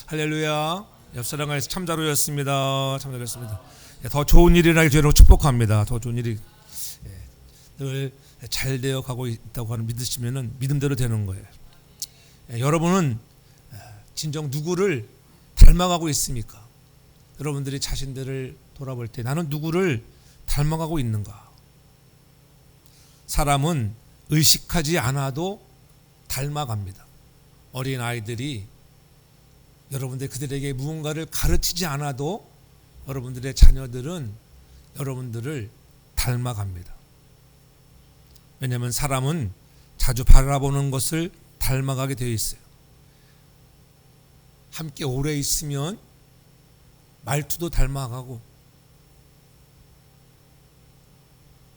할렐루야. 옆사람에서 참자로였습니다. 참자로였습니다. 더 좋은 일이라기 저희는 축복합니다. 더 좋은 일이 늘 잘 되어 가고 있다고 하는 믿으시면은 믿음대로 되는 거예요. 여러분은 진정 누구를 닮아가고 있습니까? 여러분들이 자신들을 돌아볼 때 나는 누구를 닮아가고 있는가? 사람은 의식하지 않아도 닮아갑니다. 어린 아이들이 여러분들 그들에게 무언가를 가르치지 않아도 여러분들의 자녀들은 여러분들을 닮아갑니다. 왜냐하면 사람은 자주 바라보는 것을 닮아가게 되어 있어요. 함께 오래 있으면 말투도 닮아가고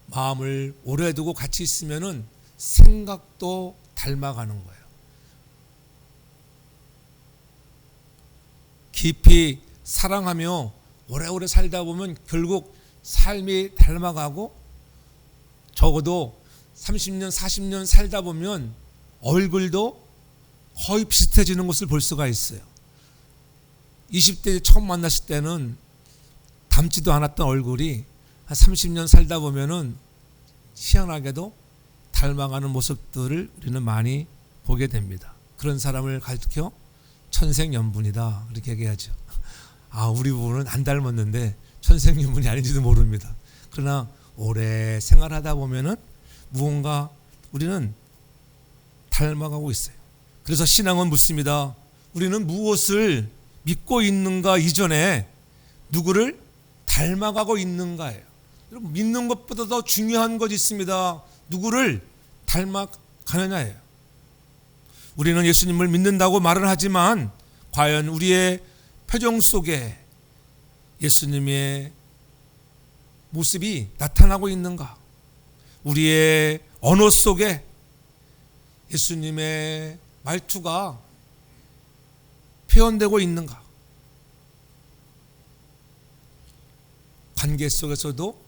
마음을 오래 두고 같이 있으면 생각도 닮아가는 거예요. 깊이 사랑하며 오래오래 살다 보면 결국 삶이 닮아가고 적어도 30년, 40년 살다 보면 얼굴도 거의 비슷해지는 것을 볼 수가 있어요. 20대 처음 만났을 때는 닮지도 않았던 얼굴이 한 30년 살다 보면은 희한하게도 닮아가는 모습들을 우리는 많이 보게 됩니다. 그런 사람을 가르쳐 천생연분이다 이렇게 얘기하죠. 우리 부부는 안 닮았는데 천생연분이 아닌지도 모릅니다. 그러나 오래 생활하다 보면은 무언가 우리는 닮아가고 있어요. 그래서 신앙은 묻습니다. 우리는 무엇을 믿고 있는가 이전에 누구를 닮아가고 있는가예요. 여러분, 믿는 것보다 더 중요한 것이 있습니다. 누구를 닮아가느냐예요. 우리는 예수님을 믿는다고 말을 하지만 과연 우리의 표정 속에 예수님의 모습이 나타나고 있는가? 우리의 언어 속에 예수님의 말투가 표현되고 있는가? 관계 속에서도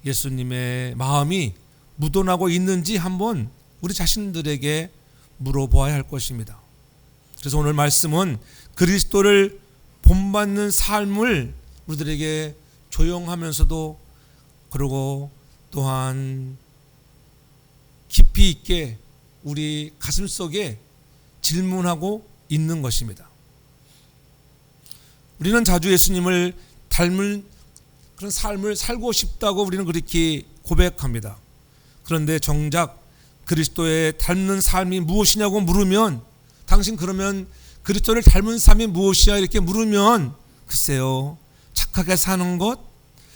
예수님의 마음이 묻어나고 있는지 한번 우리 자신들에게 물어보아야 할 것입니다. 그래서 오늘 말씀은 그리스도를 본받는 삶을 우리들에게 조용하면서도 그리고 또한 깊이 있게 우리 가슴 속에 질문하고 있는 것입니다. 우리는 자주 예수님을 닮은 그런 삶을 살고 싶다고 우리는 그렇게 고백합니다. 그런데 정작 그리스도의 닮는 삶이 무엇이냐고 물으면 당신 그러면 그리스도를 닮은 삶이 무엇이야 이렇게 물으면 글쎄요, 착하게 사는 것,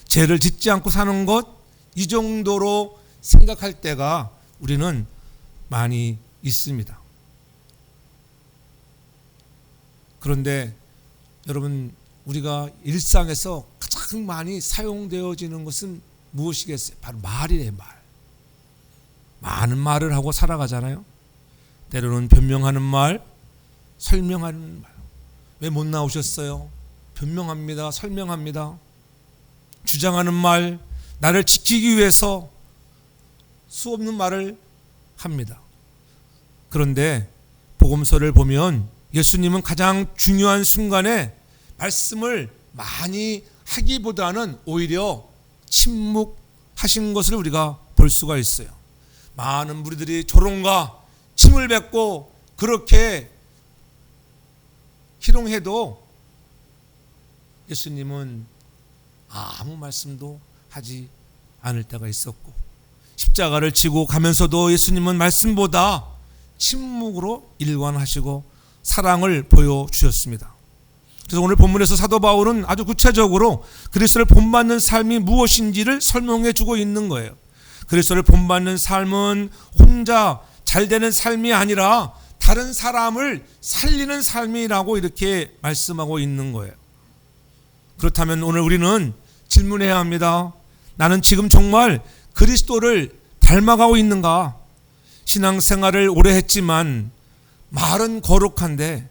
죄를 짓지 않고 사는 것 이 정도로 생각할 때가 우리는 많이 있습니다. 그런데 여러분, 우리가 일상에서 가장 많이 사용되어지는 것은 무엇이겠어요? 바로 말이에요. 많은 말을 하고 살아가잖아요. 때로는 변명하는 말, 설명하는 말. 왜 못 나오셨어요? 변명합니다. 설명합니다. 주장하는 말, 나를 지키기 위해서 수없는 말을 합니다. 그런데 복음서를 보면 예수님은 가장 중요한 순간에 말씀을 많이 하기보다는 오히려 침묵하신 것을 우리가 볼 수가 있어요. 많은 무리들이 조롱과 침을 뱉고 그렇게 희롱해도 예수님은 아무 말씀도 하지 않을 때가 있었고, 십자가를 지고 가면서도 예수님은 말씀보다 침묵으로 일관하시고 사랑을 보여주셨습니다. 그래서 오늘 본문에서 사도 바울은 아주 구체적으로 그리스도를 본받는 삶이 무엇인지를 설명해 주고 있는 거예요. 그리스도를 본받는 삶은 혼자 잘 되는 삶이 아니라 다른 사람을 살리는 삶이라고 이렇게 말씀하고 있는 거예요. 그렇다면 오늘 우리는 질문해야 합니다. 나는 지금 정말 그리스도를 닮아가고 있는가? 신앙생활을 오래 했지만 말은 거룩한데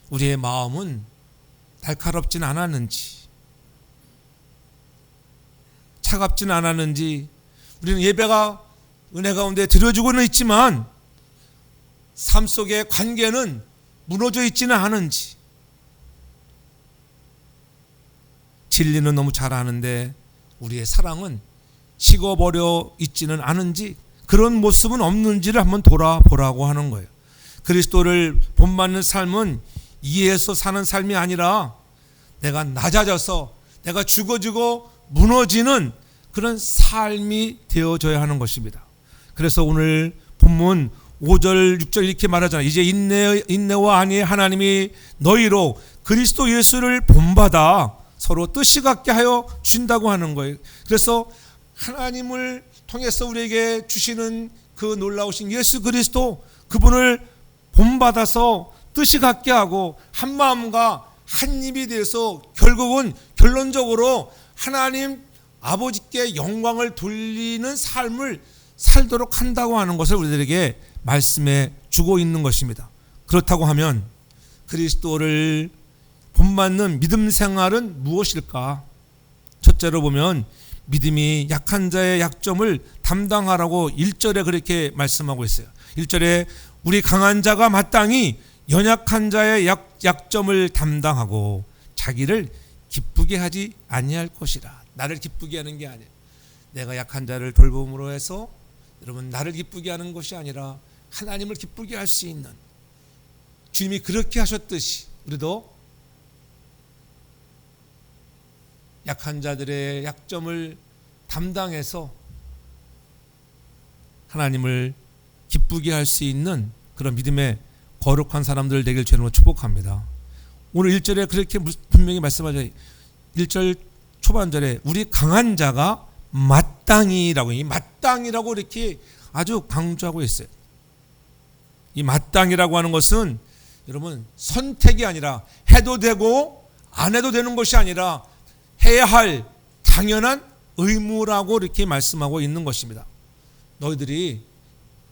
우리의 마음은 날카롭진 않았는지, 차갑진 않았는지, 우리는 예배가 은혜 가운데 드려주고는 있지만 삶 속의 관계는 무너져 있지는 않은지, 진리는 너무 잘 아는데 우리의 사랑은 식어버려 있지는 않은지, 그런 모습은 없는지를 한번 돌아보라고 하는 거예요. 그리스도를 본받는 삶은 이해해서 사는 삶이 아니라 내가 낮아져서 내가 죽어지고 무너지는 그런 삶이 되어져야 하는 것입니다. 그래서 오늘 본문 5절 6절 이렇게 말하잖아요. 이제 인내와 안위의 하나님이 너희로 그리스도 예수를 본받아 서로 뜻이 같게 하여 준다고 하는 거예요. 그래서 하나님을 통해서 우리에게 주시는 그 놀라우신 예수 그리스도, 그분을 본받아서 뜻이 같게 하고 한 마음과 한 입이 돼서 결국은 결론적으로 하나님 아버지께 영광을 돌리는 삶을 살도록 한다고 하는 것을 우리들에게 말씀해 주고 있는 것입니다. 그렇다고 하면 그리스도를 본받는 믿음 생활은 무엇일까? 첫째로 보면 믿음이 약한 자의 약점을 담당하라고 1절에 그렇게 말씀하고 있어요. 1절에 우리 강한 자가 마땅히 연약한 자의 약점을 담당하고 자기를 기쁘게 하지 아니할 것이라. 나를 기쁘게 하는 게 아니에요. 내가 약한 자를 돌봄으로 해서 여러분 나를 기쁘게 하는 것이 아니라 하나님을 기쁘게 할 수 있는, 주님이 그렇게 하셨듯이 우리도 약한 자들의 약점을 담당해서 하나님을 기쁘게 할 수 있는 그런 믿음의 거룩한 사람들 되길 주님으로 축복합니다. 오늘 1절에 그렇게 분명히 말씀하죠. 1절 초반절에 우리 강한 자가 마땅히라고, 이 마땅히라고 이렇게 아주 강조하고 있어요. 이 마땅히라고 하는 것은 여러분 선택이 아니라, 해도 되고 안 해도 되는 것이 아니라 해야 할 당연한 의무라고 이렇게 말씀하고 있는 것입니다. 너희들이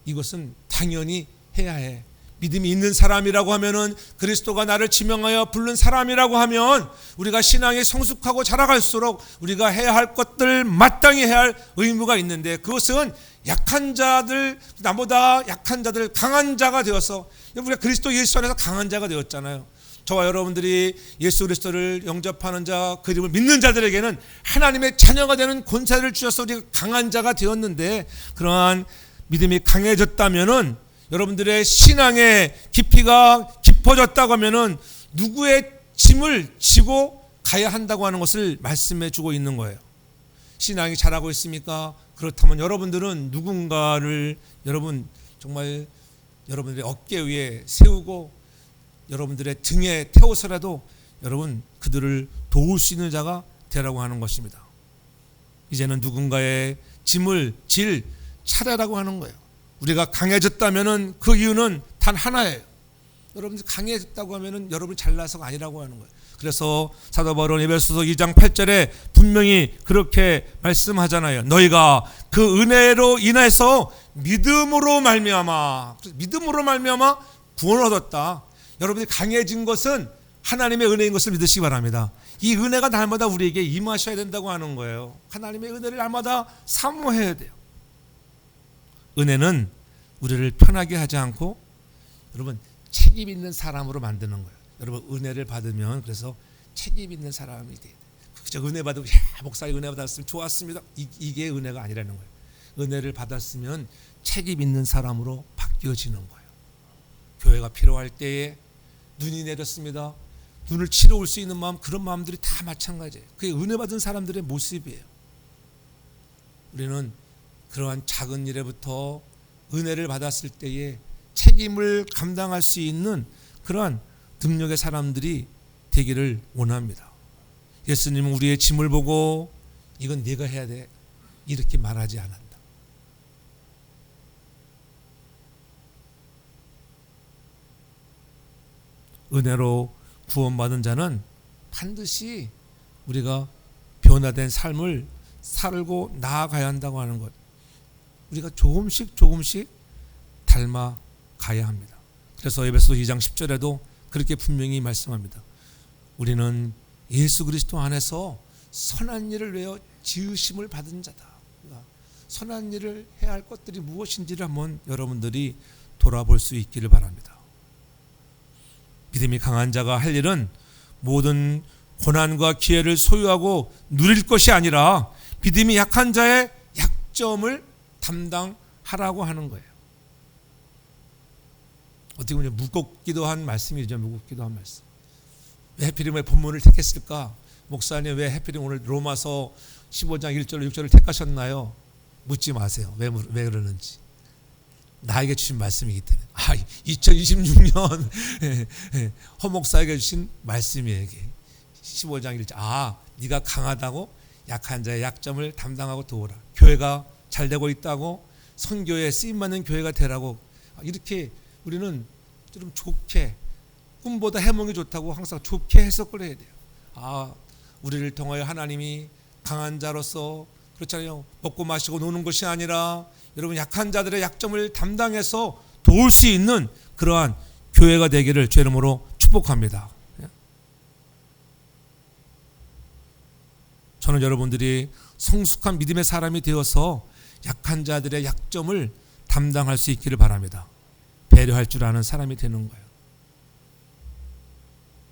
이것은 당연히 해야 해. 믿음이 있는 사람이라고 하면은, 그리스도가 나를 지명하여 부른 사람이라고 하면 우리가 신앙이 성숙하고 자라갈수록 우리가 해야 할 것들, 마땅히 해야 할 의무가 있는데, 그것은 약한 자들, 나보다 약한 자들, 강한 자가 되어서, 우리가 그리스도 예수 안에서 강한 자가 되었잖아요. 저와 여러분들이 예수 그리스도를 영접하는 자, 그 이름을 믿는 자들에게는 하나님의 자녀가 되는 권세를 주셔서 우리가 강한 자가 되었는데, 그러한 믿음이 강해졌다면은, 여러분들의 신앙의 깊이가 깊어졌다고 하면은 누구의 짐을 지고 가야 한다고 하는 것을 말씀해 주고 있는 거예요. 신앙이 자라고 있습니까? 그렇다면 여러분들은 누군가를 정말 여러분들의 어깨 위에 세우고 여러분들의 등에 태워서라도 여러분 그들을 도울 수 있는 자가 되라고 하는 것입니다. 이제는 누군가의 짐을 질 차례라고 하는 거예요. 우리가 강해졌다면은 그 이유는 단 하나예요. 여러분들 강해졌다고 하면은 여러분이 잘나서가 아니라고 하는 거예요. 그래서 사도 바울은 에베소서 2장 8절에 분명히 그렇게 말씀하잖아요. 너희가 그 은혜로 인해서 믿음으로 말미암아 구원을 얻었다. 여러분이 강해진 것은 하나님의 은혜인 것을 믿으시기 바랍니다. 이 은혜가 날마다 우리에게 임하셔야 된다고 하는 거예요. 하나님의 은혜를 날마다 사모해야 돼요. 은혜는 우리를 편하게 하지 않고 여러분 책임 있는 사람으로 만드는 거예요. 여러분 은혜를 받으면 그래서 책임 있는 사람이 돼야 돼요. 그저 은혜 받으면 목사님 은혜 받았으면 좋았습니다. 이게 은혜가 아니라는 거예요. 은혜를 받았으면 책임 있는 사람으로 바뀌어지는 거예요. 교회가 필요할 때에 눈이 내렸습니다. 눈을 치러 올 수 있는 마음, 그런 마음들이 다 마찬가지예요. 그게 은혜 받은 사람들의 모습이에요. 우리는 그러한 작은 일에부터 은혜를 받았을 때에 책임을 감당할 수 있는 그러한 능력의 사람들이 되기를 원합니다. 예수님은 우리의 짐을 보고 이건 네가 해야 돼 이렇게 말하지 않았다. 은혜로 구원받은 자는 반드시 우리가 변화된 삶을 살고 나아가야 한다고 하는 것, 우리가 조금씩 닮아가야 합니다. 그래서 에베소서 2장 10절에도 그렇게 분명히 말씀합니다. 우리는 예수 그리스도 안에서 선한 일을 위하여 지으심을 받은 자다. 선한 일을 해야 할 것들이 무엇인지를 한번 여러분들이 돌아볼 수 있기를 바랍니다. 믿음이 강한 자가 할 일은 모든 고난과 기회를 소유하고 누릴 것이 아니라 믿음이 약한 자의 약점을 담당하라고 하는 거예요. 어떻게 보면 무겁기도 한 말씀이죠. 무겁기도 한 말씀. 왜 하필이면 본문을 택했을까? 목사님 왜 하필이면 오늘 로마서 15장 1절 6절을 택하셨나요? 묻지 마세요. 왜 그러는지. 나에게 주신 말씀이기 때문에. 2026년 허 목사에게 주신 말씀이에요. 15장 1절. 네가 강하다고 약한 자의 약점을 담당하고 도우라. 교회가 잘 되고 있다고 선교에 쓰임받는 교회가 되라고. 이렇게 우리는 좀 좋게, 꿈보다 해몽이 좋다고 항상 좋게 해석을 해야 돼요. 우리를 통하여 하나님이 강한 자로서, 그렇잖아요, 먹고 마시고 노는 것이 아니라 여러분 약한 자들의 약점을 담당해서 도울 수 있는 그러한 교회가 되기를 주의 이름으로 축복합니다. 저는 여러분들이 성숙한 믿음의 사람이 되어서 약한 자들의 약점을 담당할 수 있기를 바랍니다. 배려할 줄 아는 사람이 되는 거예요.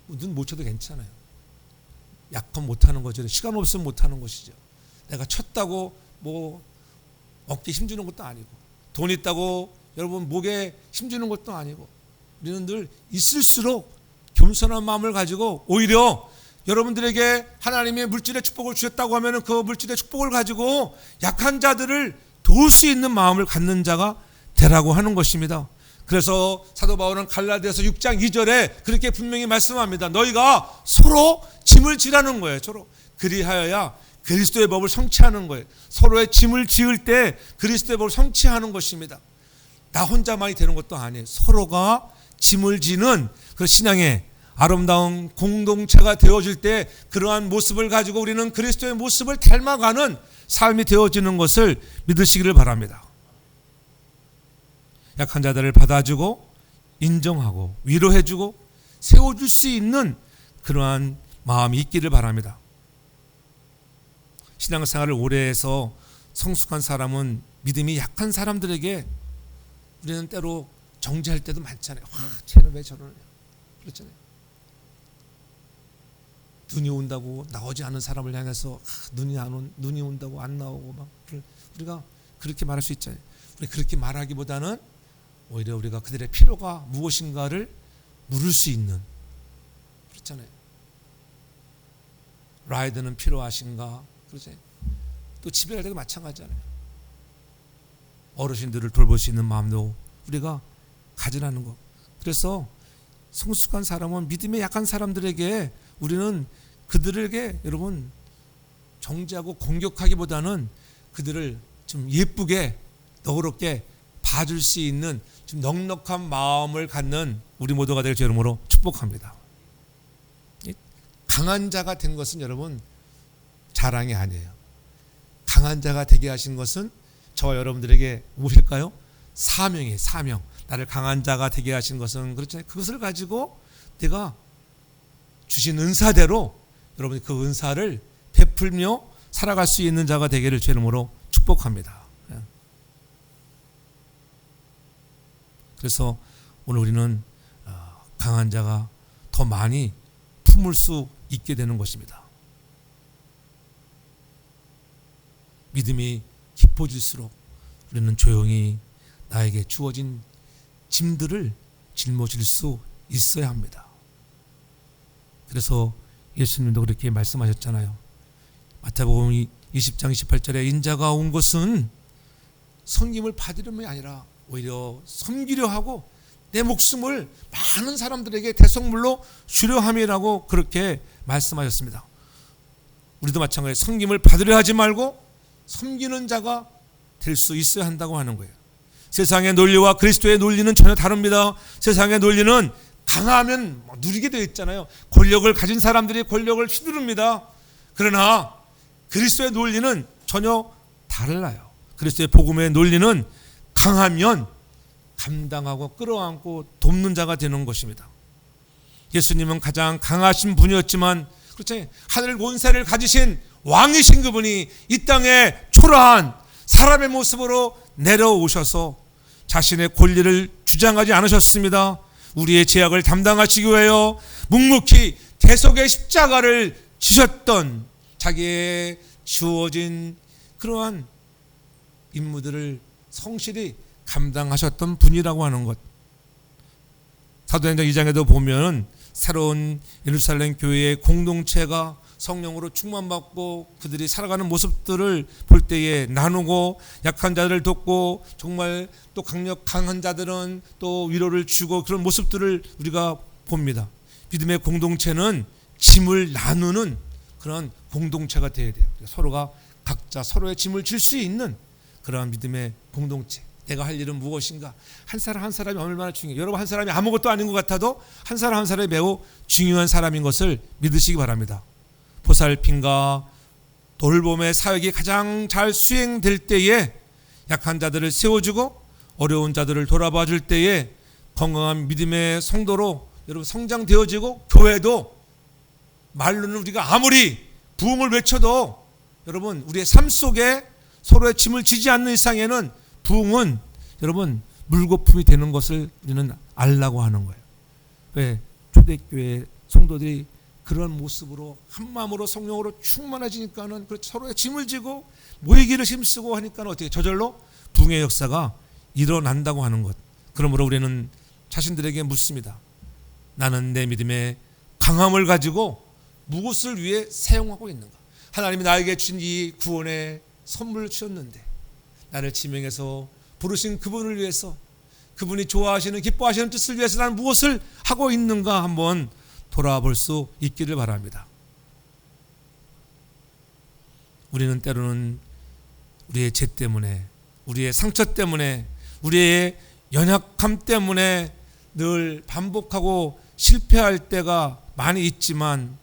눈 못 쳐도 괜찮아요. 약하면 못하는 거죠. 시간 없으면 못하는 것이죠. 내가 쳤다고 뭐 어깨에 힘주는 것도 아니고, 돈 있다고 여러분 목에 힘주는 것도 아니고, 우리는 늘 있을수록 겸손한 마음을 가지고 오히려 여러분들에게 하나님의 물질의 축복을 주셨다고 하면 그 물질의 축복을 가지고 약한 자들을 도울 수 있는 마음을 갖는 자가 되라고 하는 것입니다. 그래서 사도 바울은 갈라디아서 6장 2절에 그렇게 분명히 말씀합니다. 너희가 서로 짐을 지라는 거예요. 서로. 그리하여야 그리스도의 법을 성취하는 거예요. 서로의 짐을 지을 때 그리스도의 법을 성취하는 것입니다. 나 혼자만이 되는 것도 아니에요. 서로가 짐을 지는 그 신앙의 아름다운 공동체가 되어질 때 그러한 모습을 가지고 우리는 그리스도의 모습을 닮아가는 삶이 되어지는 것을 믿으시기를 바랍니다. 약한 자들을 받아주고 인정하고 위로해주고 세워줄 수 있는 그러한 마음이 있기를 바랍니다. 신앙생활을 오래 해서 성숙한 사람은 믿음이 약한 사람들에게 우리는 때로 정죄할 때도 많잖아요. 쟤는 왜 저러냐, 그렇잖아요. 눈이 온다고 나오지 않은 사람을 향해서 눈이 온다고 안 나오고 막 우리가 그렇게 말할 수 있잖아요. 우리 그렇게 말하기보다는 오히려 우리가 그들의 필요가 무엇인가를 물을 수 있는, 그렇잖아요. 라이드는 필요하신가, 그렇죠. 또 집에 갈 때도 마찬가지잖아요. 어르신들을 돌볼 수 있는 마음도 우리가 가지라는 것. 그래서 성숙한 사람은 믿음에 약한 사람들에게 우리는 그들에게 여러분 정죄하고 공격하기보다는 그들을 좀 예쁘게 너그럽게 봐줄 수 있는 좀 넉넉한 마음을 갖는 우리 모두가 되길 주의 이름으로 축복합니다. 강한 자가 된 것은 여러분 자랑이 아니에요. 강한 자가 되게 하신 것은 저와 여러분들에게 무엇일까요? 사명이에요. 사명. 나를 강한 자가 되게 하신 것은 그렇잖아요. 그것을 가지고 내가 주신 은사대로 여러분이 그 은사를 베풀며 살아갈 수 있는 자가 되기를 주의 이름으로 축복합니다. 그래서 오늘 우리는 강한 자가 더 많이 품을 수 있게 되는 것입니다. 믿음이 깊어질수록 우리는 조용히 나에게 주어진 짐들을 짊어질 수 있어야 합니다. 그래서 예수님도 그렇게 말씀하셨잖아요. 마태복음 20장 28절에 인자가 온 것은 섬김을 받으려면이 아니라 오히려 섬기려 하고 내 목숨을 많은 사람들에게 대속물로 주려 함이라고 그렇게 말씀하셨습니다. 우리도 마찬가지로 섬김을 받으려 하지 말고 섬기는 자가 될 수 있어야 한다고 하는 거예요. 세상의 논리와 그리스도의 논리는 전혀 다릅니다. 세상의 논리는 강하면 누리게 되어 있잖아요. 권력을 가진 사람들이 권력을 휘두릅니다. 그러나 그리스도의 논리는 전혀 달라요. 그리스도의 복음의 논리는 강하면 감당하고 끌어안고 돕는 자가 되는 것입니다. 예수님은 가장 강하신 분이었지만 그렇죠? 하늘 권세를 가지신 왕이신 그분이 이 땅에 초라한 사람의 모습으로 내려오셔서 자신의 권리를 주장하지 않으셨습니다. 우리의 죄악을 담당하시기 위하여 묵묵히 대속의 십자가를 지셨던, 자기의 주어진 그러한 임무들을 성실히 감당하셨던 분이라고 하는 것. 사도행전 2장에도 보면 새로운 예루살렘 교회의 공동체가 성령으로 충만받고 그들이 살아가는 모습들을 볼 때에 나누고, 약한 자들을 돕고, 정말 또 강한 자들은 또 위로를 주고, 그런 모습들을 우리가 봅니다. 믿음의 공동체는 짐을 나누는 그런 공동체가 되어야 돼요. 서로가 각자 서로의 짐을 질 수 있는 그러한 믿음의 공동체. 내가 할 일은 무엇인가? 한 사람 한 사람이 얼마나 중요해요. 여러분, 한 사람이 아무것도 아닌 것 같아도 한 사람 한 사람이 매우 중요한 사람인 것을 믿으시기 바랍니다. 보살핌과 돌봄의 사역이 가장 잘 수행될 때에 약한 자들을 세워주고 어려운 자들을 돌아봐 줄 때에 건강한 믿음의 성도로 여러분 성장되어지고, 교회도 말로는 우리가 아무리 부흥을 외쳐도 여러분 우리의 삶 속에 서로의 짐을 지지 않는 이상에는 부흥은 여러분 물거품이 되는 것을 우리는 알라고 하는 거예요. 왜? 초대교회 성도들이 그런 모습으로 한 마음으로 성령으로 충만해지니까는 서로의 짐을 지고 모이기를 힘쓰고 하니까 어떻게 저절로 부흥의 역사가 일어난다고 하는 것. 그러므로 우리는 자신들에게 묻습니다. 나는 내 믿음의 강함을 가지고 무엇을 위해 사용하고 있는가? 하나님이 나에게 주신 이 구원의 선물을 주셨는데 나를 지명해서 부르신 그분을 위해서, 그분이 좋아하시는 기뻐하시는 뜻을 위해서 나는 무엇을 하고 있는가 한번 돌아볼 수 있기를 바랍니다. 우리는 때로는 우리의 죄 때문에, 우리의 상처 때문에, 우리의 연약함 때문에 늘 반복하고 실패할 때가 많이 있지만,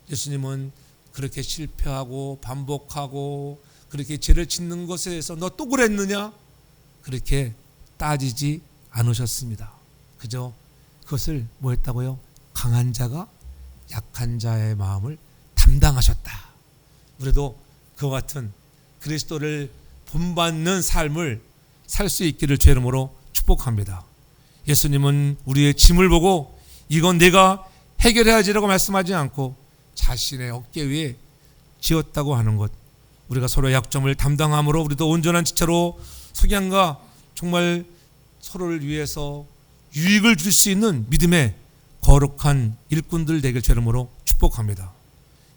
예수님은 그렇게 실패하고 반복하고 그렇게 죄를 짓는 것에 대해서 너 또 그랬느냐? 그렇게 따지지 않으셨습니다. 그저 그것을 뭐 했다고요? 강한 자가 약한 자의 마음을 담당하셨다. 우리도 그와 같은 그리스도를 본받는 삶을 살 수 있기를 주의 이름으로 축복합니다. 예수님은 우리의 짐을 보고 이건 내가 해결해야지라고 말씀하지 않고 자신의 어깨 위에 지었다고 하는 것. 우리가 서로의 약점을 담당함으로 우리도 온전한 지체로 석양과 정말 서로를 위해서 유익을 줄 수 있는 믿음의 거룩한 일꾼들 되길 주의 이름으로 축복합니다.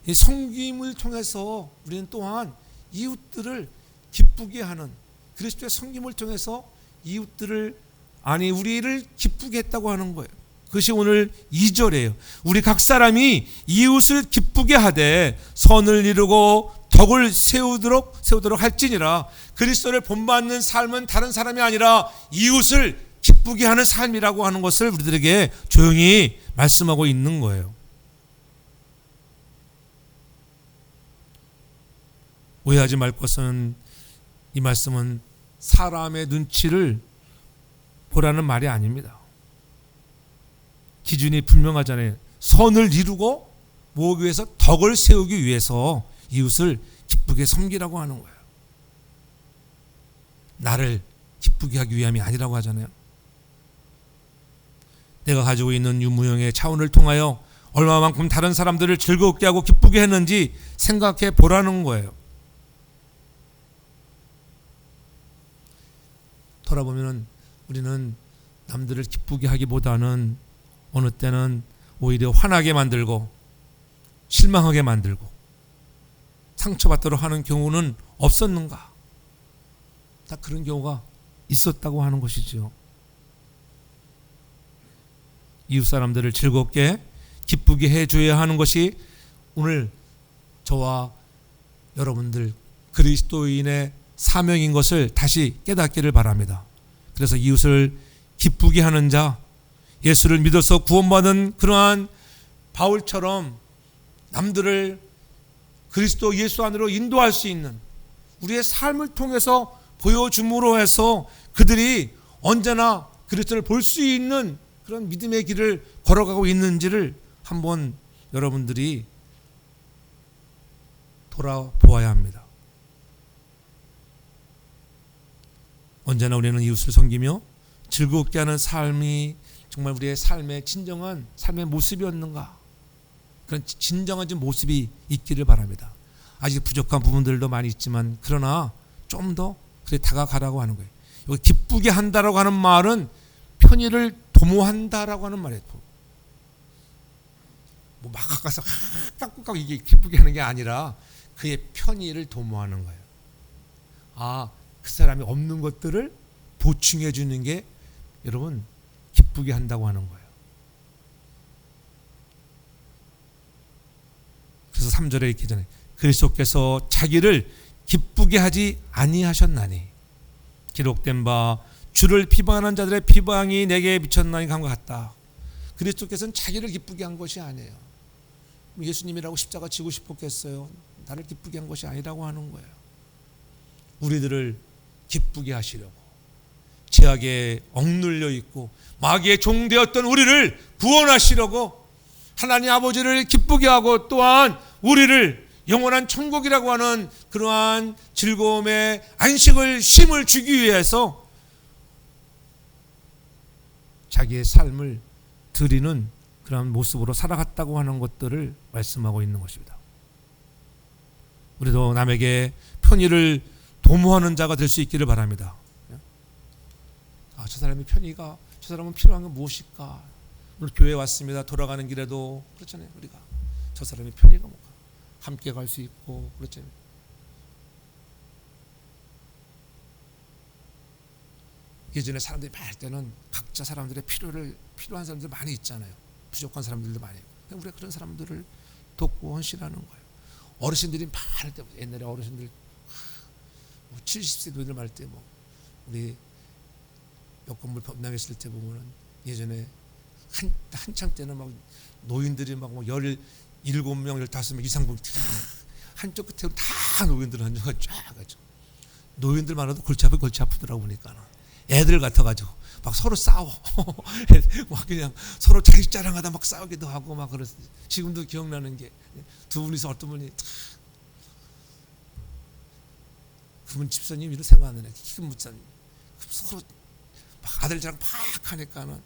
이 섬김을 통해서 우리는 또한 이웃들을 기쁘게 하는, 그리스도의 섬김을 통해서 이웃들을, 아니 우리를 기쁘게 했다고 하는 거예요. 그것이 오늘 2절이에요. 우리 각 사람이 이웃을 기쁘게 하되 선을 이루고 덕을 세우도록 할지니라. 그리스도를 본받는 삶은 다른 사람이 아니라 이웃을 기쁘게 하는 삶이라고 하는 것을 우리들에게 조용히 말씀하고 있는 거예요. 오해하지 말 것은, 이 말씀은 사람의 눈치를 보라는 말이 아닙니다. 기준이 분명하잖아요. 선을 이루고 모으기 위해서, 덕을 세우기 위해서 이웃을 기쁘게 섬기라고 하는 거예요. 나를 기쁘게 하기 위함이 아니라고 하잖아요. 내가 가지고 있는 유무형의 차원을 통하여 얼마만큼 다른 사람들을 즐겁게 하고 기쁘게 했는지 생각해 보라는 거예요. 돌아보면 우리는 남들을 기쁘게 하기보다는 어느 때는 오히려 화나게 만들고 실망하게 만들고 상처받도록 하는 경우는 없었는가? 다 그런 경우가 있었다고 하는 것이죠. 이웃 사람들을 즐겁게 기쁘게 해줘야 하는 것이 오늘 저와 여러분들 그리스도인의 사명인 것을 다시 깨닫기를 바랍니다. 그래서 이웃을 기쁘게 하는 자, 예수를 믿어서 구원받은 그러한 바울처럼 남들을 그리스도 예수 안으로 인도할 수 있는 우리의 삶을 통해서 보여줌으로 해서 그들이 언제나 그리스도를 볼 수 있는 그런 믿음의 길을 걸어가고 있는지를 한번 여러분들이 돌아보아야 합니다. 언제나 우리는 이웃을 섬기며 즐겁게 하는 삶이 정말 우리의 삶의 진정한 삶의 모습이었는가? 그런 진정한 모습이 있기를 바랍니다. 아직 부족한 부분들도 많이 있지만 그러나 좀 더 그래 다가가라고 하는 거예요. 여기 기쁘게 한다라고 하는 말은 편의를 도모한다라고 하는 말이에요. 뭐 막 가서 깍깍깍 이게 기쁘게 하는 게 아니라 그의 편의를 도모하는 거예요. 아, 그 사람이 없는 것들을 보충해 주는 게 여러분 기쁘게 한다고 하는 거예요. 그래서 3절에 이렇게 전에 그리스도께서 자기를 기쁘게 하지 아니하셨나니 기록된 바 주를 비방하는 자들의 비방이 내게 미쳤나니 감과 같다. 그리스도께서는 자기를 기쁘게 한 것이 아니에요. 예수님이라고 십자가 지고 싶었겠어요? 나를 기쁘게 한 것이 아니라고 하는 거예요. 우리들을 기쁘게 하시려고 죄악에 억눌려 있고 마귀의 종되었던 우리를 구원하시려고 하나님 아버지를 기쁘게 하고 또한 우리를 영원한 천국이라고 하는 그러한 즐거움의 안식을 쉼을 주기 위해서 자기의 삶을 드리는 그런 모습으로 살아갔다고 하는 것들을 말씀하고 있는 것입니다. 우리도 남에게 편의를 도모하는 자가 될 수 있기를 바랍니다. 아, 저 사람이 편의가, 저 사람은 필요한 건 무엇일까? 오늘 교회에 왔습니다. 돌아가는 길에도 그렇잖아요. 우리가 저 사람이 편의가 뭔가 함께 갈 수 있고 그렇잖아요. 예전에 사람들이 말 때는 각자 사람들의 필요한 사람들 많이 있잖아요. 부족한 사람들도 많이 있고 우리가 그런 사람들을 돕고 헌신하는 거예요. 어르신들이 말할 때 옛날에 어르신들 70세 노인들 말할 때 뭐 우리 여건물 법당했을 때 보면은 예전에 한창 때는 막 노인들이 막 17명, 15명 이상 보면 한쪽 끝에 다 노인들 앉아가 쫙 가지고 노인들 많아도 골치 아프더라고 보니까 애들 같아가지고 막 서로 싸워 막 그냥 서로 자기 자랑하다 막 싸우기도 하고 막 그랬어요. 지금도 기억나는 게 두 분이서 어떤 분이 그분 집사님 이런 생각하는 애 키큰 목사님 서로 막 아들 자랑 팍 하니까는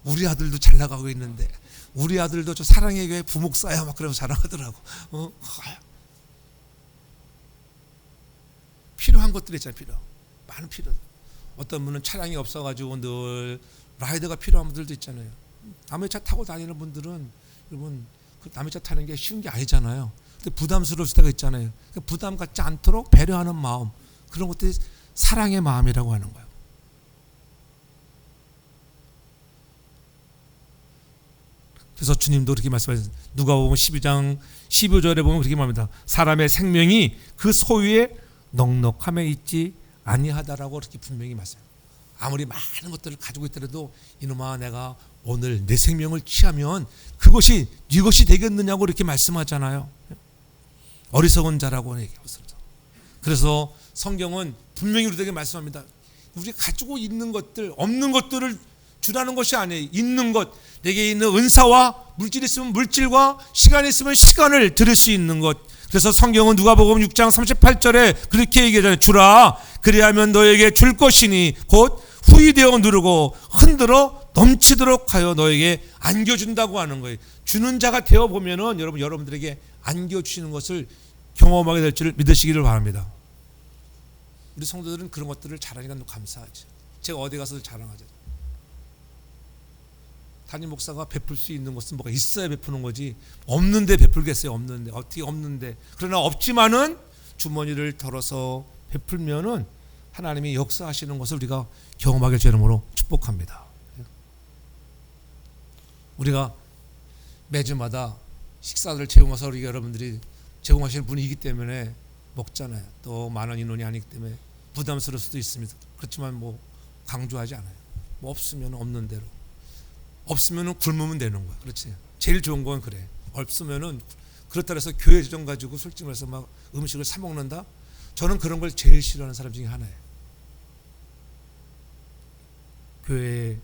우리 아들도 잘 나가고 있는데 우리 아들도 저 사랑의 교회 부목사야 막 그러면서 자랑하더라고. 필요한 것들이 있잖아요. 많은 필요. 어떤 분은 차량이 없어가지고 늘 라이더가 필요한 분들도 있잖아요. 남의 차 타고 다니는 분들은 여러분 그 남의 차 타는 게 쉬운 게 아니잖아요. 근데 부담스러울 때가 있잖아요. 부담 갖지 않도록 배려하는 마음, 그런 것들이 사랑의 마음이라고 하는 거예요. 그래서 주님도 그렇게 말씀하셨어요. 누가복음 12장 15절에 보면 그렇게 말합니다. 사람의 생명이 그 소유의 넉넉함에 있지 아니하다라고 그렇게 분명히 말씀해요. 아무리 많은 것들을 가지고 있더라도 이놈아 내가 오늘 내 생명을 취하면 그것이 네 것이 되겠느냐고 이렇게 말씀하잖아요. 어리석은 자라고 얘기하면서. 그래서 성경은 분명히 우리에게 말씀합니다. 우리가 가지고 있는 것들, 없는 것들을 주라는 것이 아니에요. 있는 것, 내게 있는 은사와 물질이 있으면 물질과 시간이 있으면 시간을 드릴 수 있는 것. 그래서 성경은 누가복음 6장 38절에 그렇게 얘기하잖아요. 주라 그리하면 너에게 줄 것이니 곧 후이되어 누르고 흔들어 넘치도록 하여 너에게 안겨준다고 하는 거예요. 주는 자가 되어 보면은 여러분들에게 안겨주시는 것을 경험하게 될 줄 믿으시기를 바랍니다. 우리 성도들은 그런 것들을 잘하니까 너무 감사하죠. 제가 어디 가서 자랑하죠. 담임 목사가 베풀 수 있는 것은 뭐가 있어야 베푸는 거지 없는데 베풀겠어요. 없는데 어떻게 없는데. 그러나 없지만은 주머니를 덜어서 베풀면은 하나님이 역사하시는 것을 우리가 경험하게 되므로 축복합니다. 우리가 매주마다 식사를 제공해서 우리 여러분들이 제공하시는 분이기 때문에 먹잖아요. 또 많은 인원이 아니기 때문에 부담스러울 수도 있습니다. 그렇지만 뭐 강조하지 않아요. 뭐 없으면 없는 대로. 없으면은 굶으면 되는 거야. 그렇지. 제일 좋은 건 그래. 없으면은 그렇다 해서 교회 재정 가지고 솔직히 말해서 막 음식을 사 먹는다. 저는 그런 걸 제일 싫어하는 사람 중에 하나예요. 교회의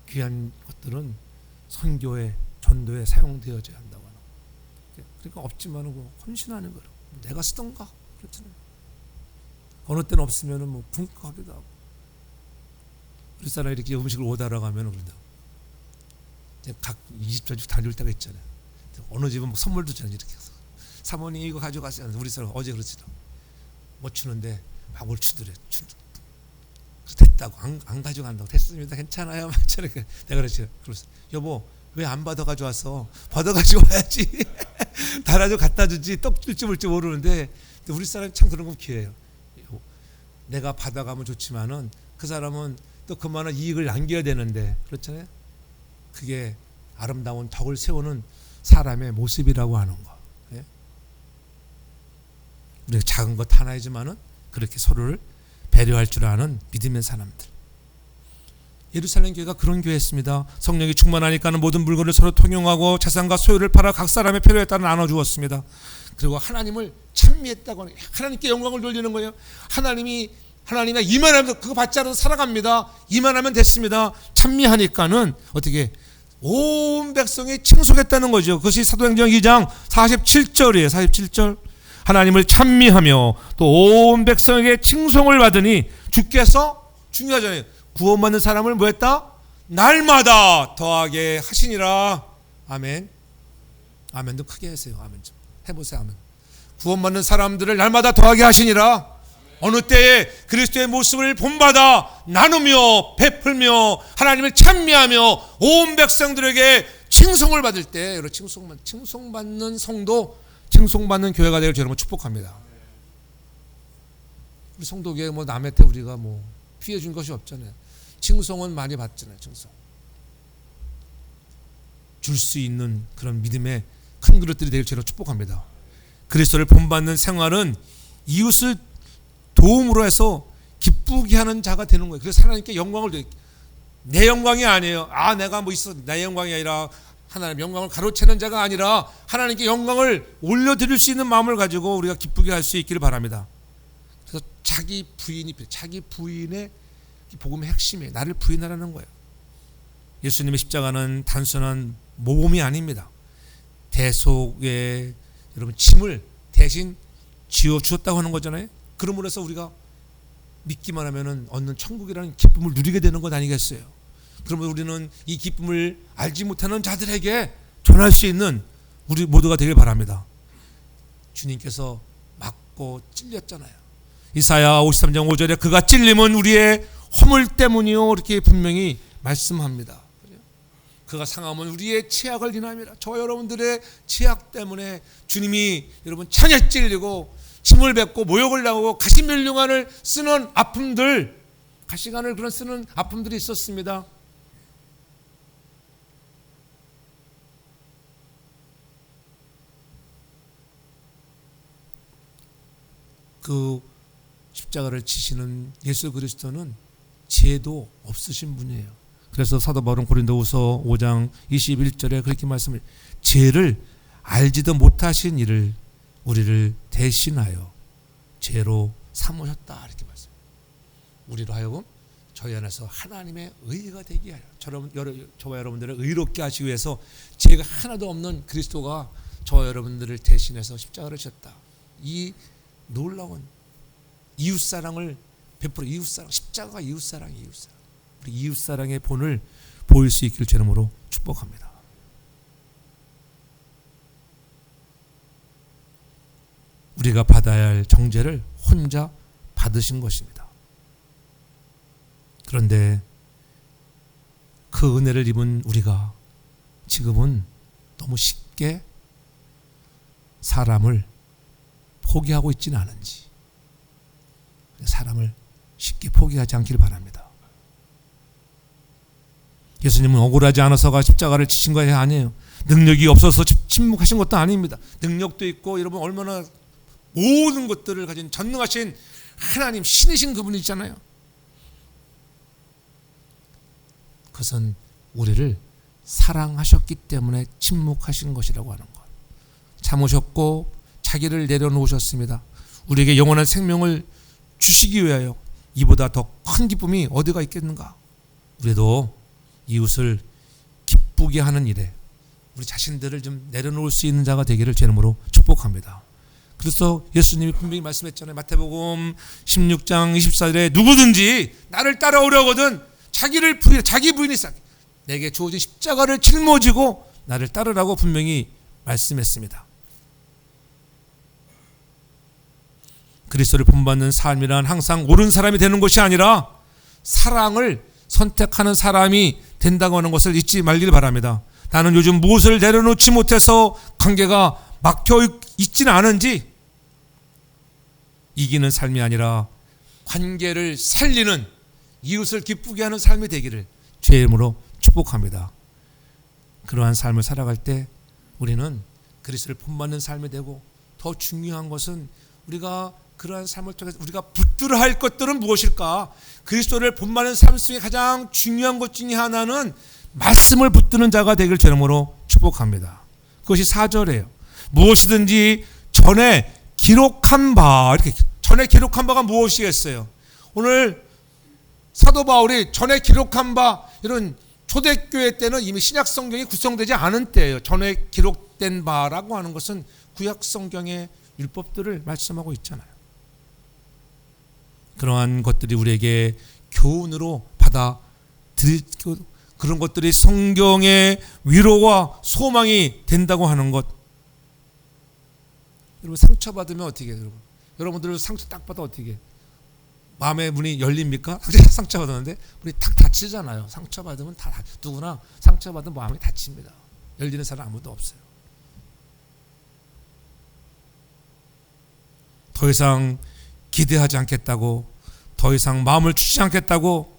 귀한 것들은 선교에 전도에 사용되어져야 한다고 하는 거예요. 그러니까 없지만은 뭐 헌신하는 거예요. 내가 쓰던가 그렇잖아요. 어느 때는 없으면은 뭐 굶기도 하고. 우리 사람이 이렇게 음식을 오다가 가면 그런다. 각 이 집 저 집 다닐 때가 있잖아요. 어느 집은 뭐 선물도 주잖아요. 이렇게 사모님 이거 가져가세요. 우리 사람 어제 그렇지 못 주는데 막 뭘 주더래. 됐다고 안 가져간다고. 됐습니다. 괜찮아요. 막 저렇게 내가 그랬지. 그래서 여보 왜 안 받아 가져왔어? 받아 가져와야지. 달아줘 갖다 주지. 떡 줄지 뭘지 모르는데 우리 사람 참 그런 거 기회예요. 내가 받아가면 좋지만은 그 사람은 또 그만한 이익을 남겨야 되는데 그렇잖아요. 그게 아름다운 덕을 세우는 사람의 모습이라고 하는 거. 예? 우리가 작은 것 하나이지만은 그렇게 서로를 배려할 줄 아는 믿음의 사람들. 예루살렘 교회가 그런 교회였습니다. 성령이 충만하니까는 모든 물건을 서로 통용하고 자산과 소유를 팔아 각 사람의 필요에 따라 나눠 주었습니다. 그리고 하나님을 찬미했다고 하는, 하나님께 영광을 돌리는 거예요. 하나님이 이만하면 그거 받지 않아도 살아갑니다. 이만하면 됐습니다. 찬미하니까는 어떻게 온 백성이 칭송했다는 거죠. 그것이 사도행전 2장 47절이에요. 47절. 하나님을 찬미하며 또 온 백성에게 칭송을 받으니 주께서 중요하잖아요. 구원받는 사람을 뭐 했다? 날마다 더하게 하시니라. 아멘. 아멘도 크게 하세요. 아멘 좀 해보세요. 아멘. 구원받는 사람들을 날마다 더하게 하시니라. 어느 때에 그리스도의 모습을 본받아 나누며 베풀며 하나님을 찬미하며 온 백성들에게 칭송을 받을 때, 여러분 칭송받는 성도, 칭송받는 교회가 되길 여러분 축복합니다. 우리 성도교회 뭐 남한테 우리가 뭐 피해 준 것이 없잖아요. 칭송은 많이 받잖아요. 칭송 줄 수 있는 그런 믿음의 큰 그릇들이 되길 저는 축복합니다. 그리스도를 본받는 생활은 이웃을 도움으로 해서 기쁘게 하는 자가 되는 거예요. 그래서 하나님께 영광을, 내 영광이 아니에요. 아 내가 뭐 있어, 내 영광이 아니라 하나님 영광을 가로채는 자가 아니라 하나님께 영광을 올려드릴 수 있는 마음을 가지고 우리가 기쁘게 할 수 있기를 바랍니다. 그래서 자기 부인의 복음의 핵심이에요. 나를 부인하라는 거예요. 예수님의 십자가는 단순한 모범이 아닙니다. 대속의 여러분 짐을 대신 지어 주었다고 하는 거잖아요. 그러므로 해서 우리가 믿기만 하면은 얻는 천국이라는 기쁨을 누리게 되는 것 아니겠어요? 그러면 우리는 이 기쁨을 알지 못하는 자들에게 전할 수 있는 우리 모두가 되길 바랍니다. 주님께서 맞고 찔렸잖아요. 이사야 53장 5절에 그가 찔림은 우리의 허물 때문이요 이렇게 분명히 말씀합니다. 그가 상함은 우리의 죄악을 인함이라. 저 여러분들의 죄악 때문에 주님이 여러분 창에 찔리고 침을 뱉고 모욕을 당하고 가시면류관을 쓰는 아픔들, 가시관을 그런 쓰는 아픔들이 있었습니다. 그 십자가를 지시는 예수 그리스도는 죄도 없으신 분이에요. 그래서 사도 바울은 고린도후서 5장 21절에 그렇게 말씀을, 죄를 알지도 못하신 이를 우리를 대신하여 죄로 삼으셨다 이렇게 말씀. 우리로 하여금 저희 안에서 하나님의 의가 되게 하여 저와 여러분들을 의롭게 하시기 위해서 죄가 하나도 없는 그리스도가 저와 여러분들을 대신해서 십자가를 지셨다. 이 놀라운 이웃사랑을 베풀어, 이웃사랑, 십자가가 이웃사랑이 이웃사랑. 우리 이웃사랑의 본을 보일 수 있기를 제 이름으로 축복합니다. 우리가 받아야 할 정죄를 혼자 받으신 것입니다. 그런데 그 은혜를 입은 우리가 지금은 너무 쉽게 사람을 포기하고 있지는 않은지, 사람을 쉽게 포기하지 않기를 바랍니다. 예수님은 억울하지 않아서가 십자가를 지신 것이 아니에요. 능력이 없어서 침묵하신 것도 아닙니다. 능력도 있고 여러분 얼마나 모든 것들을 가진 전능하신 하나님, 신이신 그분이잖아요. 그것은 우리를 사랑하셨기 때문에 침묵하신 것이라고 하는 것. 참으셨고 자기를 내려놓으셨습니다. 우리에게 영원한 생명을 주시기 위하여. 이보다 더 큰 기쁨이 어디가 있겠는가. 우리도 이웃을 기쁘게 하는 일에 우리 자신들을 좀 내려놓을 수 있는 자가 되기를 제 이름으로 축복합니다. 그래서 예수님이 분명히 말씀했잖아요. 마태복음 16장 24절에 누구든지 나를 따라오려거든 자기 부인이 내게 주어진 십자가를 짊어지고 나를 따르라고 분명히 말씀했습니다. 그리스도를 본받는 삶이란 항상 옳은 사람이 되는 것이 아니라 사랑을 선택하는 사람이 된다고 하는 것을 잊지 말길 바랍니다. 나는 요즘 무엇을 내려놓지 못해서 관계가 막혀 있지는 않은지, 이기는 삶이 아니라 관계를 살리는, 이웃을 기쁘게 하는 삶이 되기를 주의 이름으로 축복합니다. 그러한 삶을 살아갈 때 우리는 그리스도를 본받는 삶이 되고, 더 중요한 것은 우리가 그러한 삶을 통해서 우리가 붙들어야 할 것들은 무엇일까? 그리스도를 본받는 삶 속에 가장 중요한 것 중에 하나는 말씀을 붙드는 자가 되길 주의 이름으로 축복합니다. 그것이 4절이에요. 무엇이든지 전에 기록한 바, 이렇게 전에 기록한 바가 무엇이겠어요? 오늘 사도 바울이 전에 기록한 바, 이런 초대교회 때는 이미 신약 성경이 구성되지 않은 때예요. 전에 기록된 바라고 하는 것은 구약 성경의 율법들을 말씀하고 있잖아요. 그러한 것들이 우리에게 교훈으로 받아들이고, 그런 것들이 성경의 위로와 소망이 된다고 하는 것. 여러분, 상처받으면 어떻게 해요? 여러분들 상처 딱 받아 어떻게 해요? 마음의 문이 열립니까? 상처받았는데 문이 탁 닫히잖아요. 상처받으면 누구나 상처받으면 마음이 닫힙니다. 열리는 사람 아무도 없어요. 더 이상 기대하지 않겠다고, 더 이상 마음을 주지 않겠다고,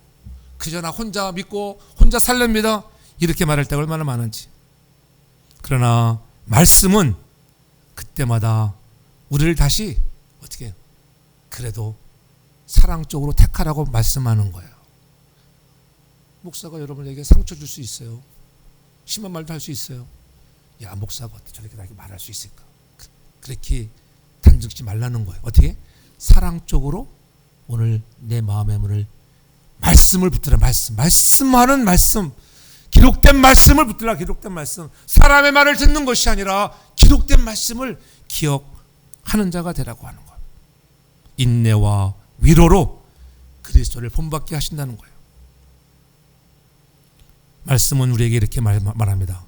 그저 나 혼자 믿고 혼자 살렵니다, 이렇게 말할 때가 얼마나 많은지. 그러나 말씀은 그때마다 우리를 다시 어떻게 해요? 그래도 사랑 쪽으로 택하라고 말씀하는 거예요. 목사가 여러분에게 상처 줄 수 있어요. 심한 말도 할 수 있어요. 야, 목사가 어떻게 저렇게 나에게 말할 수 있을까? 그렇게 단정짓지 말라는 거예요. 어떻게? 사랑 쪽으로 오늘 내 마음의 문을, 말씀을 붙들라. 말씀하는 말씀, 기록된 말씀을 붙들라. 기록된 말씀. 사람의 말을 듣는 것이 아니라 기록된 말씀을 기억하는 자가 되라고 하는 거예요. 인내와 위로로 그리스도를 본받게 하신다는 거예요. 말씀은 우리에게 이렇게 말합니다.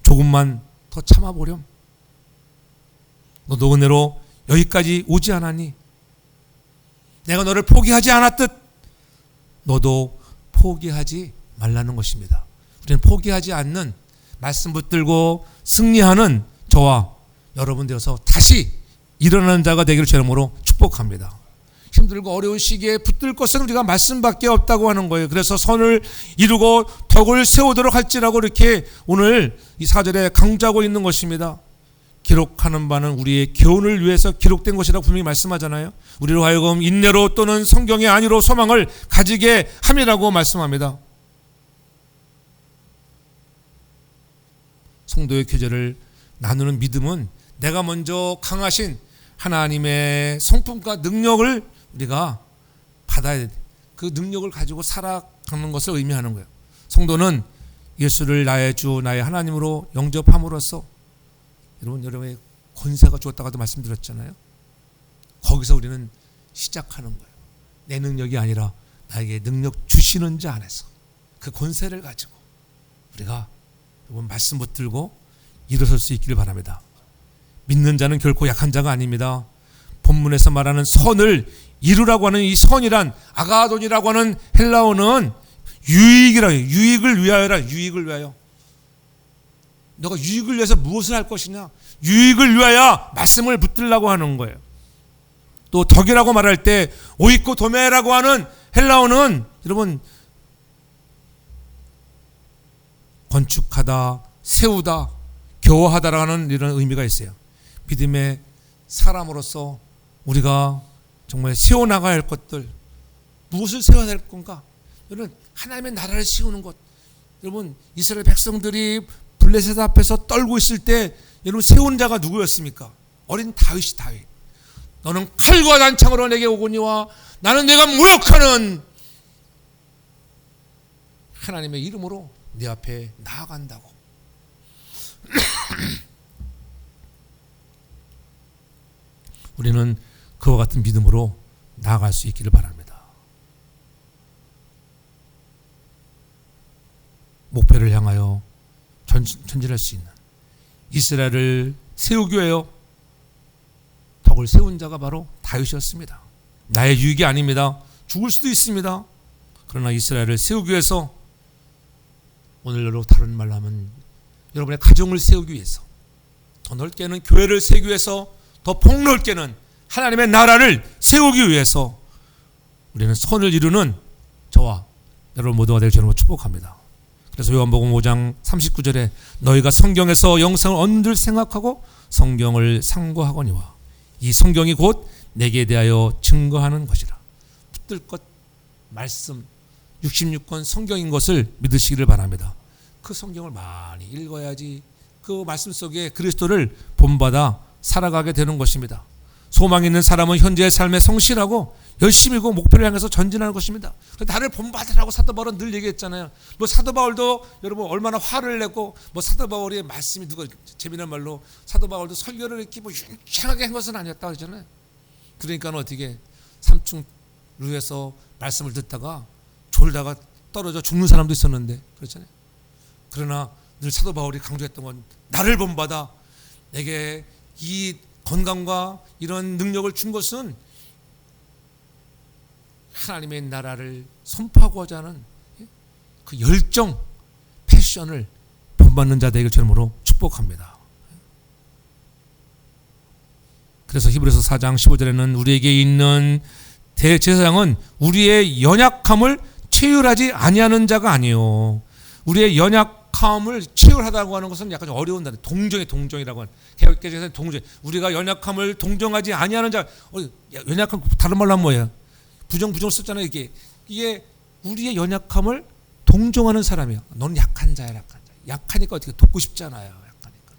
조금만 더 참아보렴. 너도 은혜로 여기까지 오지 않았니? 내가 너를 포기하지 않았듯 너도 포기하지 말라는 것입니다. 우리는 포기하지 않는, 말씀 붙들고 승리하는 저와 여러분 되어서 다시 일어나는 자가 되기를 주의 이름으로 축복합니다. 힘들고 어려운 시기에 붙들 것은 우리가 말씀밖에 없다고 하는 거예요. 그래서 선을 이루고 덕을 세우도록 할지라고 이렇게 오늘 이 4절에 강조하고 있는 것입니다. 기록하는 바는 우리의 교훈을 위해서 기록된 것이라고 분명히 말씀하잖아요. 우리로 하여금 인내로 또는 성경의 안위로 소망을 가지게 함이라고 말씀합니다. 성도의 교제를 나누는 믿음은 내가 먼저 강하신 하나님의 성품과 능력을 우리가 받아야 돼. 그 능력을 가지고 살아가는 것을 의미하는 거예요. 성도는 예수를 나의 주, 나의 하나님으로 영접함으로써 여러분의 권세가 주었다고도 말씀드렸잖아요. 거기서 우리는 시작하는 거예요. 내 능력이 아니라 나에게 능력 주시는 자 안에서 그 권세를 가지고 우리가 여러분 말씀 붙들고 일어설 수 있기를 바랍니다. 믿는 자는 결코 약한 자가 아닙니다. 본문에서 말하는 선을 이루라고 하는 이 선이란, 아가돈이라고 하는 헬라어는 유익이라고 해요. 유익을 위하여라. 유익을 위하여. 너가 유익을 위해서 무엇을 할 것이냐? 유익을 위하여 말씀을 붙들라고 하는 거예요. 또 덕이라고 말할 때 오이코 도메라고 하는 헬라어는 여러분 건축하다, 세우다, 교화하다라는 이런 의미가 있어요. 믿음의 사람으로서 우리가 정말 세워나가야 할 것들, 무엇을 세워야 될 건가? 여러분, 하나님의 나라를 세우는 것. 여러분, 이스라엘 백성들이 블레셋 앞에서 떨고 있을 때 여러분 세운 자가 누구였습니까? 어린 다윗이. 너는 칼과 단창으로 내게 오거니와 나는 내가 모욕하는 하나님의 이름으로 네 앞에 나아간다고. 우리는 그와 같은 믿음으로 나아갈 수 있기를 바랍니다. 목표를 향하여 전진할 수 있는 이스라엘을 세우기 위하여 덕을 세운 자가 바로 다윗이었습니다. 나의 유익이 아닙니다. 죽을 수도 있습니다. 그러나 이스라엘을 세우기 위해서, 오늘날로 다른 말로 하면 여러분의 가정을 세우기 위해서, 더 넓게는 교회를 세우기 위해서, 더 폭넓게는 하나님의 나라를 세우기 위해서 우리는 선을 이루는 저와 여러분 모두가 될 줄로 축복합니다. 그래서 요한복음 5장 39절에 너희가 성경에서 영생을 얻는 생각하고 성경을 상고하거니와 이 성경이 곧 내게 대하여 증거하는 것이라. 붙들 것 말씀 66권 성경인 것을 믿으시기를 바랍니다. 그 성경을 많이 읽어야지 그 말씀 속에 그리스도를 본받아 살아가게 되는 것입니다. 소망 있는 사람은 현재의 삶에 성실하고 열심히고 목표를 향해서 전진하는 것입니다. 나를 본받으라고 사도 바울은 늘 얘기했잖아요. 뭐 사도 바울도 여러분 얼마나 화를 내고, 뭐 사도 바울의 말씀이 누가 재미난 말로 사도 바울도 설교를 이렇게 뭐 유창하게 한 것은 아니었다고 그러잖아요. 그러니까 어떻게 삼층루에서 말씀을 듣다가 졸다가 떨어져 죽는 사람도 있었는데 그렇잖아요. 그러나 늘 사도 바울이 강조했던 건 나를 본받아 내게 이 건강과 이런 능력을 준 것은 하나님의 나라를 선포하고자 하는 그 열정, 패션을 본받는 자 되길 주님으로 축복합니다. 그래서 히브리서 4장 15절에는 우리에게 있는 대제사장은 우리의 연약함을 체휼하지 아니하는 자가 아니요. 우리의 연약함을 체휼하다고 하는 것은 약간 어려운 단어. 동정이라고 하는 개혁개정에서는 동정. 우리가 연약함을 동정하지 아니하는 자. 연약함 다른 말로 하면 뭐예요? 부정을 썼잖아요. 이게 우리의 연약함을 동정하는 사람이야. 너는 약한 자야, 약한 자. 약하니까 어떻게 돕고 싶잖아요. 약하니까.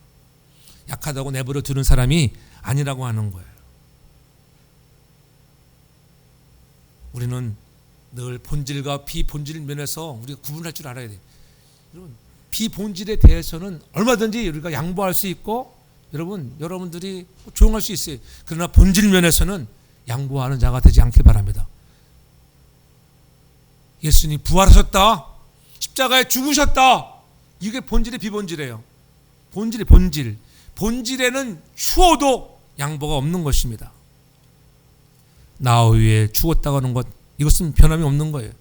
약하다고 내버려 두는 사람이 아니라고 하는 거예요. 우리는 늘 본질과 비본질 면에서 우리가 구분할 줄 알아야 돼요. 여러분, 비본질에 대해서는 얼마든지 우리가 양보할 수 있고, 여러분들이 조용할 수 있어요. 그러나 본질 면에서는 양보하는 자가 되지 않길 바랍니다. 예수님 부활하셨다, 십자가에 죽으셨다, 이게 본질의 비본질이에요. 본질에는 추워도 양보가 없는 것입니다. 나 위에 죽었다고 하는 것, 이것은 변함이 없는 거예요.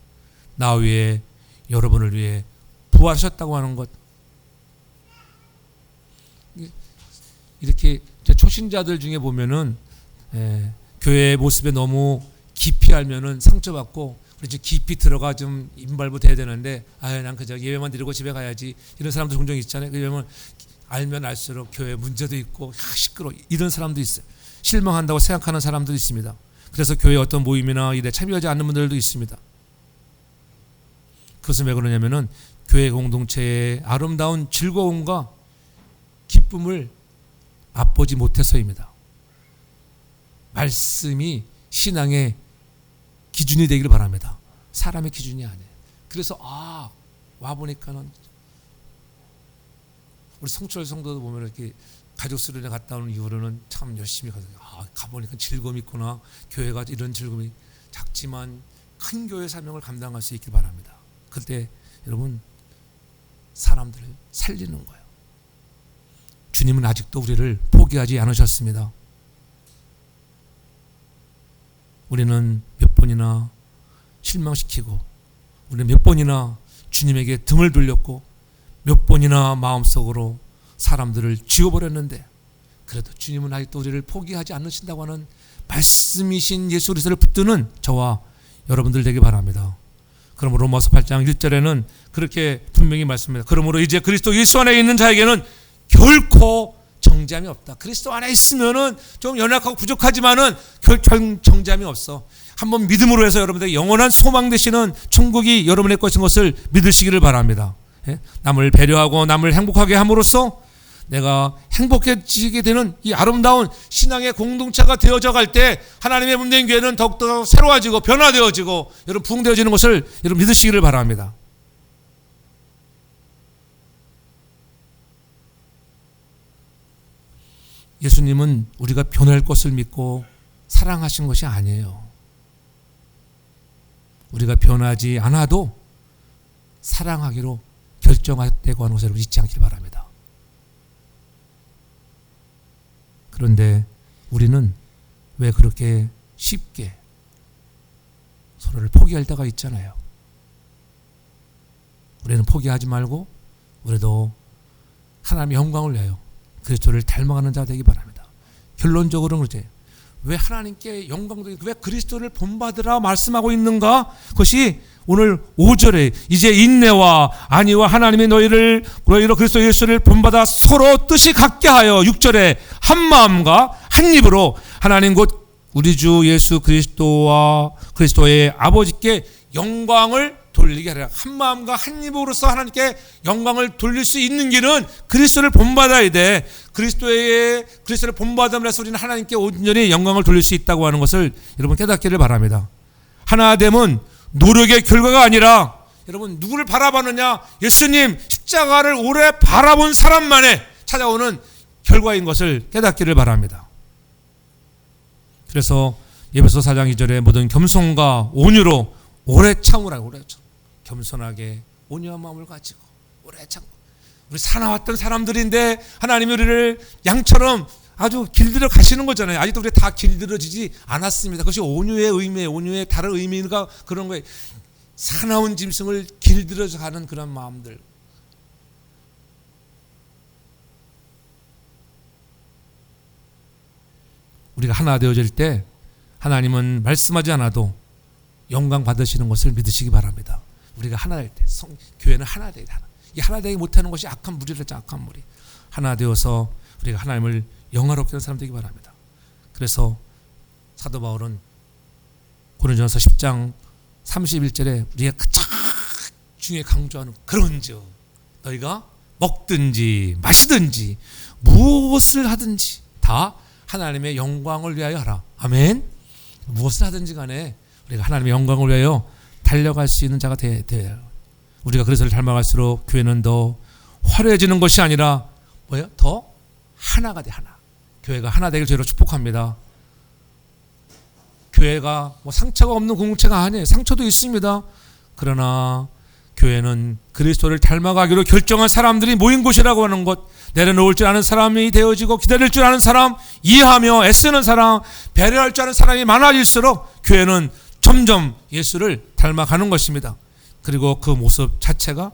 나 위에, 여러분을 위해 부활하셨다고 하는 것. 이렇게 초신자들 중에 보면은 교회의 모습에 너무 깊이 알면은 상처받고, 그렇지 깊이 들어가 좀 인발부 돼야 되는데, 난 그저 예배만 드리고 집에 가야지, 이런 사람도 종종 있잖아요. 왜냐면 알면 알수록 교회 문제도 있고 시끄러워, 이런 사람도 있어요. 실망한다고 생각하는 사람도 있습니다. 그래서 교회 어떤 모임이나 일에 참여하지 않는 분들도 있습니다. 그것은 왜 그러냐면은 교회 공동체의 아름다운 즐거움과 기쁨을 맛보지 못해서입니다. 말씀이 신앙의 기준이 되기를 바랍니다. 사람의 기준이 아니에요. 그래서 와보니까는 우리 성철 성도도 보면 이렇게 가족 수련회 갔다 오는 이후로는 참 열심히 가보니까 즐거움이 있구나. 교회가 이런 즐거움이, 작지만 큰 교회 사명을 감당할 수 있길 바랍니다. 그때 여러분, 사람들을 살리는 거예요. 주님은 아직도 우리를 포기하지 않으셨습니다. 우리는 몇 번이나 실망시키고, 우리는 몇 번이나 주님에게 등을 돌렸고, 몇 번이나 마음속으로 사람들을 지워버렸는데, 그래도 주님은 아직도 우리를 포기하지 않으신다고 하는 말씀이신 예수 그리스도를 붙드는 저와 여러분들 되기 바랍니다. 그러므로 로마서 8장 1절에는 그렇게 분명히 말씀합니다. 그러므로 이제 그리스도 예수 안에 있는 자에게는 결코 정죄함이 없다. 그리스도 안에 있으면은 좀 연약하고 부족하지만은 정죄함이 없어. 한번 믿음으로 해서 여러분들 영원한 소망 되시는 천국이 여러분의 것인 것을 믿으시기를 바랍니다. 남을 배려하고 남을 행복하게 함으로써 내가 행복해지게 되는 이 아름다운 신앙의 공동체가 되어져 갈 때 하나님의 문대인 교회는 더욱더 새로워지고 변화되어지고 여러분 부흥되어지는 것을 여러분 믿으시기를 바랍니다. 예수님은 우리가 변할 것을 믿고 사랑하신 것이 아니에요. 우리가 변하지 않아도 사랑하기로 결정하되고 하는 것을 잊지 않길 바랍니다. 그런데 우리는 왜 그렇게 쉽게 서로를 포기할 때가 있잖아요. 우리는 포기하지 말고 우리도 하나님의 영광을 위하여 그리스도를 닮아가는 자가 되기 바랍니다. 결론적으로는 그렇지. 왜 하나님께 영광도 왜 그리스도를 본받으라 말씀하고 있는가? 그것이 오늘 5절에 이제 인내와 안위와 하나님의 너희로 그리스도 예수를 본받아 서로 뜻이 같게 하여 6절에 한 마음과 한 입으로 하나님 곧 우리 주 예수 그리스도와 그리스도의 아버지께 영광을 돌리게 하라. 한 마음과 한 입으로서 하나님께 영광을 돌릴 수 있는 길은 그리스도를 본받아야 돼. 그리스도를 본받음을 해서 우리는 하나님께 온전히 영광을 돌릴 수 있다고 하는 것을 여러분 깨닫기를 바랍니다. 하나됨은 노력의 결과가 아니라 여러분 누구를 바라보느냐? 예수님 십자가를 오래 바라본 사람만에 찾아오는 결과인 것을 깨닫기를 바랍니다. 그래서 에베소 4장 2절에 모든 겸손과 온유로 오래 참으라. 오래 참. 겸손하게 온유한 마음을 가지고 오래 참고. 우리 살아왔던 사람들인데 하나님이 우리를 양처럼 아주 길들여 가시는 거잖아요. 아직도 우리 다 길들여지지 않았습니다. 그것이 온유의 의미예요. 온유의 다른 의미가 그런 거예요. 사나운 짐승을 길들여서 가는 그런 마음들. 우리가 하나 되어질 때 하나님은 말씀하지 않아도 영광 받으시는 것을 믿으시기 바랍니다. 우리가 하나 될 때, 교회는 하나 되게 하나. 이 하나 되게 못하는 것이 악한 무리랬죠. 악한 무리. 하나 되어서 우리가 하나님을 영화롭게 하는 사람 되기 바랍니다. 그래서 사도 바울은 고린도전서 10장 31절에 우리가 가장 중요히 강조하는 그런즉 너희가 먹든지 마시든지 무엇을 하든지 다 하나님의 영광을 위하여 하라. 아멘. 무엇을 하든지 간에 우리가 하나님의 영광을 위하여 달려갈 수 있는 자가 돼요. 우리가 그리스도를 닮아갈수록 교회는 더 화려해지는 것이 아니라 뭐예요? 더 하나가 돼. 하나. 교회가 하나 되길 저희로 축복합니다. 교회가 뭐 상처가 없는 공동체가 아니에요. 상처도 있습니다. 그러나 교회는 그리스도를 닮아가기로 결정한 사람들이 모인 곳이라고 하는 것, 내려놓을 줄 아는 사람이 되어지고 기다릴 줄 아는 사람, 이해하며 애쓰는 사람, 배려할 줄 아는 사람이 많아질수록 교회는 점점 예수를 닮아가는 것입니다. 그리고 그 모습 자체가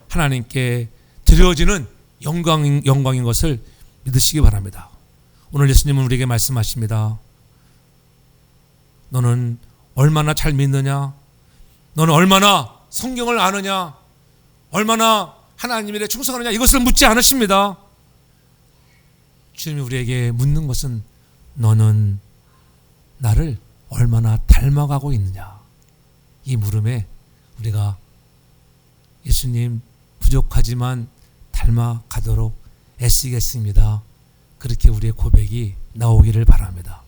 하나님께 드려지는 영광인 것을 믿으시기 바랍니다. 오늘 예수님은 우리에게 말씀하십니다. 너는 얼마나 잘 믿느냐? 너는 얼마나 성경을 아느냐? 얼마나 하나님에 대해 충성하느냐? 이것을 묻지 않으십니다. 주님이 우리에게 묻는 것은 너는 나를 얼마나 닮아가고 있느냐? 이 물음에 우리가 예수님 부족하지만 닮아가도록 애쓰겠습니다. 그렇게 우리의 고백이 나오기를 바랍니다.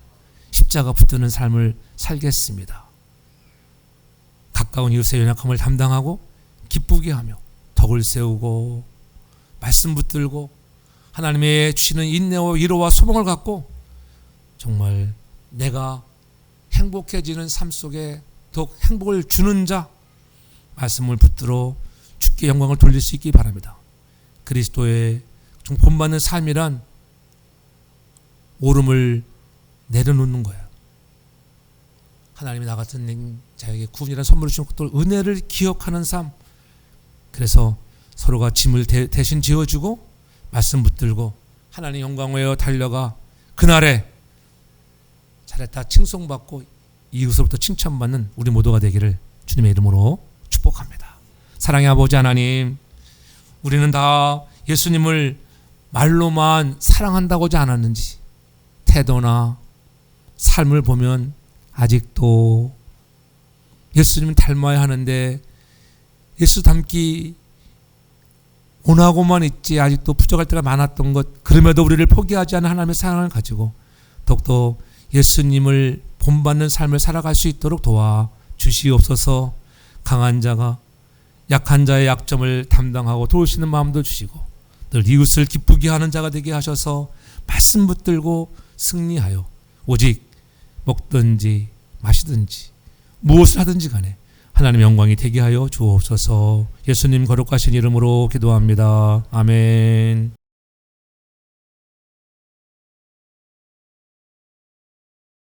십자가 붙드는 삶을 살겠습니다. 가까운 이웃의 연약함을 담당하고 기쁘게 하며 덕을 세우고 말씀 붙들고 하나님의 주시는 인내와 위로와 소망을 갖고 정말 내가 행복해지는 삶 속에 더욱 행복을 주는 자, 말씀을 붙들어 주께 영광을 돌릴 수 있기 바랍니다. 그리스도의 본받는 삶이란 오름을 내려놓는 거예요. 하나님이 나 같은 자에게 구원이라는 선물을 주신 것도 은혜를 기억하는 삶. 그래서 서로가 짐을 대신 지어주고 말씀 붙들고 하나님 영광 위하여 달려가 그날에 잘했다 칭송받고 이웃으로부터 칭찬받는 우리 모두가 되기를 주님의 이름으로 축복합니다. 사랑의 아버지 하나님, 우리는 다 예수님을 말로만 사랑한다고 하지 않았는지 태도나 삶을 보면 아직도 예수님을 닮아야 하는데 예수 닮기 원하고만 있지 아직도 부족할 때가 많았던 것, 그럼에도 우리를 포기하지 않은 하나님의 사랑을 가지고 더욱더 예수님을 본받는 삶을 살아갈 수 있도록 도와 주시옵소서. 강한 자가 약한 자의 약점을 담당하고 도우시는 마음도 주시고 늘 이웃을 기쁘게 하는 자가 되게 하셔서 말씀 붙들고 승리하여 오직 먹든지 마시든지 무엇을 하든지 간에 하나님 영광이 되게 하여 주옵소서. 예수님 거룩하신 이름으로 기도합니다. 아멘.